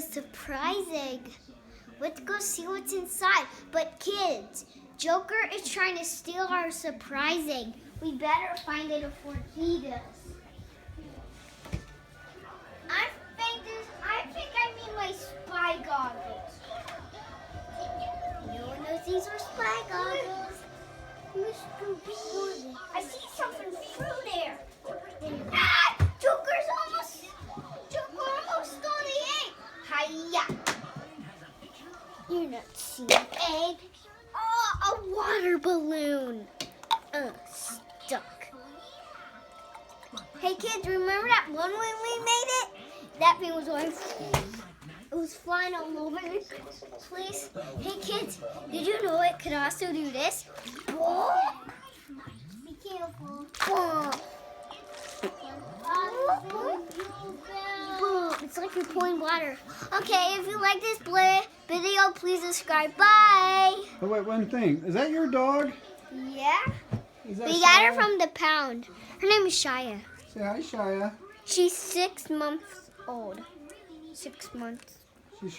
a surprise egg. Let's go see what's inside. But kids, Joker is trying to steal our surprise egg. We better find it before he does. I think I mean my spy goggles. No one knows these are spy goggles. I see something through there. Ah! Joker almost stole the egg. Hiya! You're not seeing an egg. Oh, a water balloon. Stuck. Hey kids, remember that one when we made it? That thing was going. It was flying all over the place. Hey kids, did you know it could also do this? Be careful. It's like you're pouring water. Okay, if you like this video, please subscribe. Bye. Oh wait, one thing. Is that your dog? Yeah. Is that We got her Shia? from the pound. Her name is Shia. Say hi, Shia. She's 6 months old. 6 months. She sure